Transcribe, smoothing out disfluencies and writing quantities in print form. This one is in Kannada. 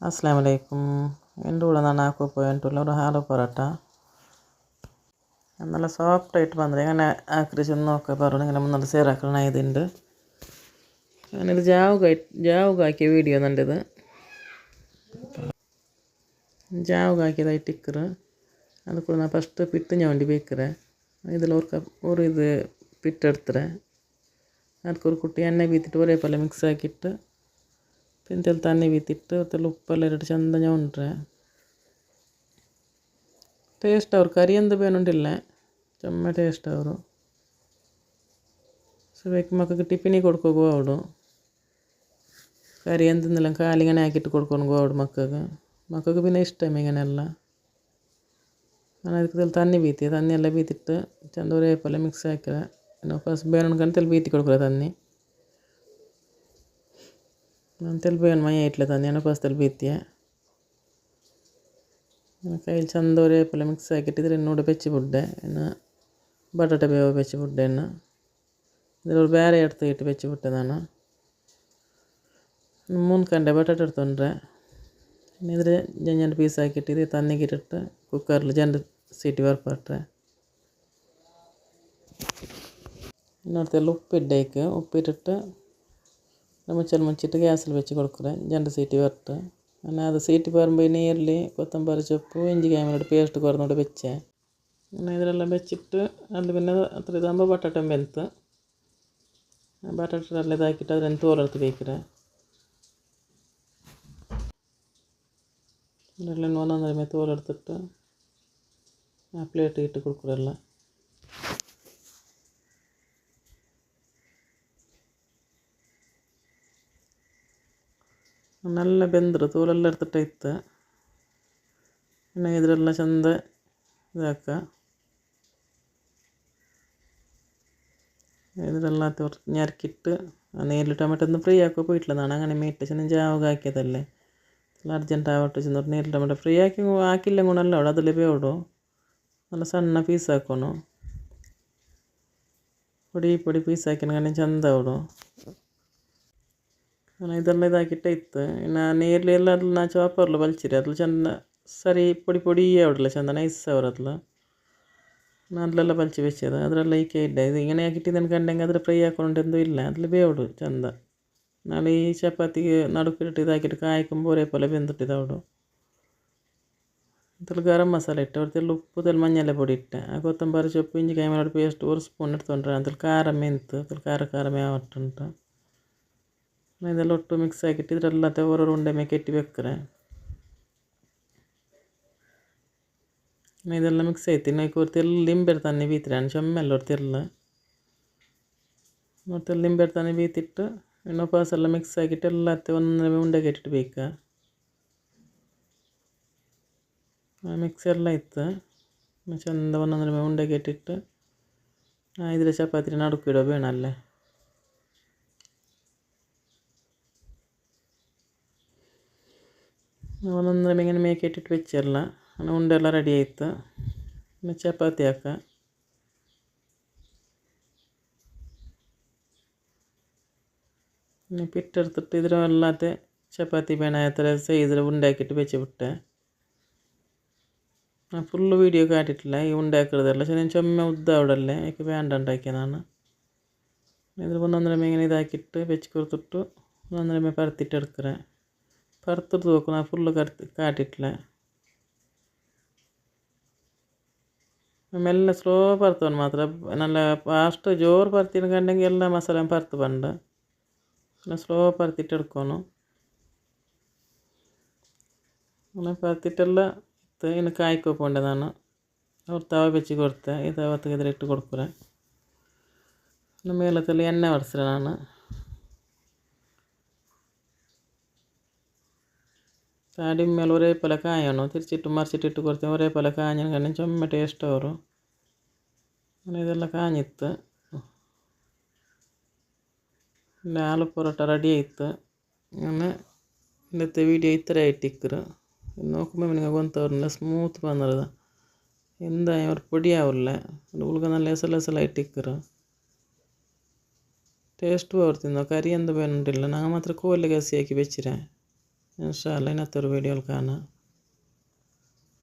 ಅಸ್ಸಲಾಮು ಅಲೈಕುಮ್. എൻ്റെ കൂടെ ನಾನು ಹಾಕೋಪೋಯಿಂಟುള്ള ഒരു ಹಾಲು ಪರೋಟ നല്ല സോഫ്റ്റ് ആയിട്ട് ಬಂದರೆ അങ്ങനെ ആക്രിച്ച് നോക്കുക പറഞ്ഞു ഇങ്ങനെ മുന്നോട്ട് ಸೇರಾಕಣ ഇതിണ്ട് ഞാനിത് ಜಾವ್ಗೆ ಹಾಕಿ ವೀಡಿಯೋ ನಂದಿದು ಜಾವ್ಗೆ ಹಾಕಿದಾಯ್ತು ಇಕ್ಕರು ಅದು ಕೂಡ ನಾನು ಫಸ್ಟ್ ಪಿಟ್ಟು ഞവണ്ടി ಬೇಕ್ರೆ ഇതിൽ ഒരു ഇത് പിട്ടെടുത്തರೆ ಅದಕ್ಕೆ ಕುಟ್ಟಿ ಎಣ್ಣೆ ಬೀತಿಟ್ಟು ಒರೇ ಪಲ್ಲೆ ಮಿಕ್ಸ್ ಹಾಕಿಟ್ಟು ಪಿಂತೆಲ್ಲ ತಣ್ಣಿ ಬೀತಿಟ್ಟು ಅದೆಲ್ಲ ಉಪ್ಪೆಲ್ಲ ಇಟ್ಟು ಚಂದ ñವಂಡ್ರೆ ಟೇಸ್ಟ್ ಅವ್ರು ಕರಿ ಎಂದು ಬೇನುಂಡಿಲ್ಲ ಚೆಮ್ಮ ಟೇಸ್ಟ್ ಅವರು ಸೊ ಬೇಕು ಮಕ್ಕಳಿಗೆ ಟಿಫಿನಿಗೆ ಕೊಡ್ಕೋಗೋ ಅವಡು ಕರಿ ಎಂತಿಂದೆಲ್ಲ ಕಾಲಿಗನೆ ಹಾಕಿಟ್ಟು ಕೊಡ್ಕೊಂಡು ಅವಡು ಮಕ್ಕಳಿಗೆ ಪಿನ್ನ ಇಷ್ಟ ಮೇಗನೆಲ್ಲ ನಾನು ಅದಕ್ಕೆ ತಣ್ಣಿ ತಣ್ಣಿ ಎಲ್ಲ ಬೀತಿಟ್ಟು ಚಂದ ಒರೇ ಪಲ್ಲೆ ಮಿಕ್ಸ್ ಹಾಕಿರೆ ನಾವು ಫಸ್ಟ್ ಬೇನುಂಡ್ಕೊಂಡು ಬೀತಿ ಕೊಡ್ಕೊಳ ತಣ್ಣಿ ನಾನು ಬೇನು ಮೈ ಇಟ್ಲೆ ತಂದು ನೆನಪಸ್ತಲ್ಲಿ ಬೀತಿಯೆ ಕೈಲಿ ಚಂದ ಒರೇ ಪಲ್ಲೆ ಮಿಕ್ಸ್ ಹಾಕಿಟ್ಟಿದ್ರೆ ಇನ್ನೂടെ ಬೆಚ್ಚಿ ಬಿಡ್ಡೆ ಇನ್ನು ಬಟಾಟೆ ಬೇವ ಬೆಚ್ಚಿ ಬಿಡ್ಡೆ ಇನ್ನು ಇದ್ರವ್ರು ಬೇರೆ ಎಡ್ತು ಇಟ್ಟು ಬೆಚ್ಚಿ ಬಿಟ್ಟೆ ನಾನು ಮುಂದ್ಕಂಡೆ ಬಟಾಟೆ ಎಡ್ತೊಂಡ್ರೆ ಇನ್ನಿದ್ರೆ ಜಂಜಂಡು ಪೀಸ್ ಹಾಕಿಟ್ಟಿದ್ರೆ ತಣ್ಣಿಗೆ ಇಟ್ಟಿಟ್ಟು ಕುಕ್ಕರ್ಲಿ ಜಂಡು ಸೀಟಿ ಬರ್ಪಟ್ರೆ ಇನ್ನೊಡ್ತೆಲ್ಲ ಉಪ್ಪಿಡ್ಡೆ ಉಪ್ಪಿಟ್ಟಿಟ್ಟು ಮುಚ್ಚಿಟ್ಟು ಗ್ಯಾಸಲ್ಲಿ ಬೆಚ್ಚಿ ಕೊಡ್ಕೊರೆ ಜಂಡು ಸೀಟಿ ಬರ್ತು ನಾನು ಅದು ಸೀಟಿ ಬರಂಬ ನೀರ್ಲಿ ಕೊತ್ತಂಬರಿ ಸೊಪ್ಪು ಇಂಜಿಕಾಯಿ ಮೇಲೆ ಪೇಸ್ಟ್ ಕೊರ್ದು ಬೆಚ್ಚೆ ಇನ್ನು ಇದರೆಲ್ಲ ಬೆಚ್ಚಿಟ್ಟು ಅಲ್ಲಿ പിന്നെ ಹತ್ರ ಇದಾകുമ്പോൾ ಬಟಾಟೆ ಬೆಂತು ಬಟಾಟೆಲ್ಲ ಇದಾಕಿಟ್ಟು ಅದ್ರನ್ನು ತೋಲರ್ತು ಬೇಕಿರೆ ಇದರಲ್ಲಿ ಒಂದೊಂದರ ಮೇಲೆ ತೋಲರ್ತಿಟ್ಟು ಆ ಪ್ಲೇಟಿಗೆ ಇಟ್ಟು ಕೊಡ್ಕೊರಲ್ಲ നല്ല ಬೆಂದರು ತೋಲೆಲ್ಲ ಇರ್ತಿಟ್ಟ ಇತ್ತು ಇನ್ನು ಇದರೆಲ್ಲ ಚಂದ ಇದಾಕ ಇದರೆಲ್ಲ ഞെരക്കിട്ട് നീരിൽ ടൊമാറ്റോ ഫ്രീ ആക്കുക പോയിട്ടില്ല അങ്ങനെ മീറ്റ് ചെന്ന് ജാവക ആക്കിയതല്ലേ അർജൻറ്റ് ആവട്ടെ ചെന്നിട്ട് നീരിൽ ടൊമാറ്റോ ഫ്രീ ആക്കി ಹಾಕಿಲ್ಲ ಗುಣಲ್ಲ ಅವಳು ಅದರಲ್ಲಿ ಬೇವಡು നല്ല ಸಣ್ಣ ಪೀಸ್ ಹಾಕೋನು ಪೊಡಿ ಪೀಸ್ ಹಾಕಿನ ಚಂದ ಅವಡು ನಾನು ಇದೆಲ್ಲ ಇದಾಕಿಟ್ಟೆ ಇತ್ತು ಇನ್ನು ನೀರ್ಲಿ ಎಲ್ಲ ಅದ್ರಲ್ಲಿ ನಾ ಚಾಪರ್ಲು ಬಲ್ಚಿರಿ ಅದ್ರಲ್ಲಿ ಚಂದ ಸರಿ ಪೊಡಿ ಅವಡಲ್ಲ ಚಂದ ನೈಸ್ ಅವ್ರದ್ಲು ನಾನು ಅದ್ಲೆಲ್ಲ ಬಲ್ಚಿ ಬೆಚ್ಚದ ಅದರೆಲ್ಲ ಈಕೆ ಇಡ್ಡೆ ಇದು ಈಗನೇ ಹಾಕಿಟ್ಟಿದ್ದೇನೆ ಕಂಡಂಗೆ ಅದ್ರ ಫ್ರೈ ಹಾಕೊಂಡೆಂದು ಇಲ್ಲ ಅದ್ರಲ್ಲಿ ಬೇವಡು ಚಂದ ನಾನು ಈ ಚಪಾತಿಗೆ ನಡುಕಿಟ್ಟು ಇದಾಕಿಟ್ಟು ಕಾಯ್ಕೊಂಡು ಒರೇ ಪಲ್ಲೆ ಬೆಂದಿಟ್ಟಿದ್ದವಡು ಅದ್ರಲ್ಲಿ ಗರಂ ಮಸಾಲೆ ಇಟ್ಟೆ ಅವ್ರದ್ದೆಲ್ಲ ಉಪ್ಪು ತೆಲ್ ಮഞ്ഞಳ ಪೊಡಿ ಇಟ್ಟೆ ಆ ಕೊತ್ತಂಬರಿ ಸೊಪ್ಪು ಇಂಜಿಕಾಯಿ ಮಾಡಿ ಪೇಸ್ಟ್ 1 ಸ್ಪೂನ್ ಇಡ್ತೊಂಡ್ರೆ ಅದ್ರಲ್ಲಿ ಖಾರ ಮೆಂತು ಅದ್ರಲ್ಲಿ ಖಾರ ಮೇವಟ್ಟುಂಟು ಇದೆಲ್ಲ ಒಟ್ಟು ಮಿಕ್ಸ್ ಹಾಕಿಟ್ಟು ಇದರೆಲ್ಲ ಹೊರ ಉಂಡೆ ಮೇಲೆ ಕೆಟ್ಟಿಬೇಕ್ರೆ ಇದೆಲ್ಲ ಮಿಕ್ಸ್ ಆಯ್ತು ಇನ್ನು ಕೊರ್ತೆಲ್ಲ ಲಿಂಬೆರ್ ತನ್ನಿ ಬೀತ್ರೆ ನಾನು ಚೆಮ್ಮೆಲ್ಲ ಹೊರ್ತೆಲ್ಲ ಮತ್ತೆ ಲಿಂಬೆರ್ ತನ್ನಿ ಬೀತಿಟ್ಟು ಇನ್ನು ಪಾಸೆಲ್ಲ ಮಿಕ್ಸ್ ಹಾಕಿಟ್ಟು ಎಲ್ಲ ಒಂದೊಂದೇ ಉಂಡೆ ಕೆಟ್ಟಿಟ್ಟು ಬೇಕಾ ಮಿಕ್ಸ್ ಎಲ್ಲ ಇತ್ತು ಚಂದ ಒಂದೊಂದೇ ಉಂಡೆ ಕೆಟ್ಟಿಟ್ಟು ಇದ್ರೆ ಚಪಾತಿ ನಡುಕಿಡೋ ಬೇಣಲ್ಲೇ ಒಂದೊಂದರ ಮೇಗಿನ ಮೇಕೆ ಇಟ್ಟಿಟ್ಟು ಬೆಚ್ಚಲ್ಲ ಉಂಡೆ ಎಲ್ಲ ರೆಡಿ ಆಯಿತು ಇನ್ನು ಚಪಾತಿ ಹಾಕ ಇನ್ನು ಪಿಟ್ಟೆಡ್ತಿಟ್ಟು ಇದ್ರೆ ಎಲ್ಲತೆ ಚಪಾತಿ ಬೇಣ ಆ ಥರ ಸೈಜ್ರ ಉಂಡೆ ಹಾಕಿಟ್ಟು ಬೆಚ್ಚಿಬಿಟ್ಟೆ ನಾನು ಫುಲ್ಲು ವೀಡಿಯೋ ಕಾಟಿಟ್ಟಿಲ್ಲ ಈ ಉಂಡೆ ಹಾಕಿರೋದೆಲ್ಲ ನಾನು ಚೊಮ್ಮೆ ಉದ್ದ ಅವಡಲ್ಲೇ ಯಾಕೆ ಬ್ಯಾಂಡ್ ಹಾಕಿ ನಾನು ಇದ್ರ ಒಂದೊಂದರ ಮೇಗಿನ ಇದು ಹಾಕಿಟ್ಟು ಬೆಚ್ಚಿ ಕೊಡ್ತಿಟ್ಟು ಒಂದೊಂದರ ಮೇ ಪರ್ತಿಟ್ಟು ಎಡ್ಕರೆ ಪರ್ತದ್ದು ಹೋಗು ನಾನು ಫುಲ್ಲು ಕಾಟಿಟ್ಲೆ ಮೆಲ್ಲ ಸ್ಲೋ ಪರ್ತವನು ಮಾತ್ರ ನಲ್ಲ ಅಷ್ಟು ಜೋರು ಪರ್ತಿನ ಕಂಡಂಗೆ ಎಲ್ಲ ಮಸಾಲೆ ಪರ್ತು ಬಂಡ ನಾನು ಸ್ಲೋ ಪರ್ತಿಟ್ಟು ಎಡ್ಕೊನು ಪರ್ತಿಟ್ಟೆಲ್ಲ ಇತ್ತು ಇನ್ನು ಕಾಯ್ಕೊಕೊಂಡೆ ನಾನು ಅವ್ರು ತವ ಬೆಚ್ಚಿ ಕೊಡ್ತೆ ಇದು ಅವತ್ತಿಗೆ ಇದ್ರೆ ಇಟ್ಟು ಕೊಡ್ಕೊರೆ ಇನ್ನು ಮೇಲತ್ತೆಲ್ಲ ಎಣ್ಣೆ ಒರೆಸ್ರೆ ನಾನು ತಾಡಿನ ಮೇಲೆ ಒರೇ ಪಲ್ಲೆ ಕಾಯೋನು ತಿರ್ಚಿಟ್ಟು ಮರ್ಚಿಟ್ಟಿಟ್ಟು ಕೊಡ್ತೇವೆ ಒರೇ ಪಲ್ಲೆ ಕಾಯಿನ ಚೊಮ್ಮೆ ಟೇಸ್ಟ್ ಅವರು ಇದೆಲ್ಲ ಕಾഞ്ഞിತ್ತು ಇನ್ನು ಆಲೂ ಪರೋಟ ರೆಡಿ ಆಯಿತು ನಾನು ಇಲ್ಲತ್ತೆ ವೀಡಿಯೋ ಈ ಥರ ಇಟ್ಟಿಕ್ಕರು ನೋಕುമ്പോൾ ನಿಮಗೆ ಗೊಂತವ್ರನ್ನ ಸ್ಮೂತ್ ಬಂದಿರೋದು ಎಂದ ಅವ್ರ ಪೊಡಿ ಅವಲ್ಲ ಉಳ್ಗನೆಲ್ಲ ಎಸಲ ಇಟ್ಟಿಕ್ಕರು ಟೇಸ್ಟು ಅವ್ರು ತಿಂದು ಕರಿ ಎಂದು ಬೇನುಂಟಿಲ್ಲ ನಾನು ಮಾತ್ರ ಕೋಲಿಗೆ ಹಸಿ ಹಾಕಿ ಬೆಚ್ಚಿರೆ إن شاء الله ينطر فيديو القناة.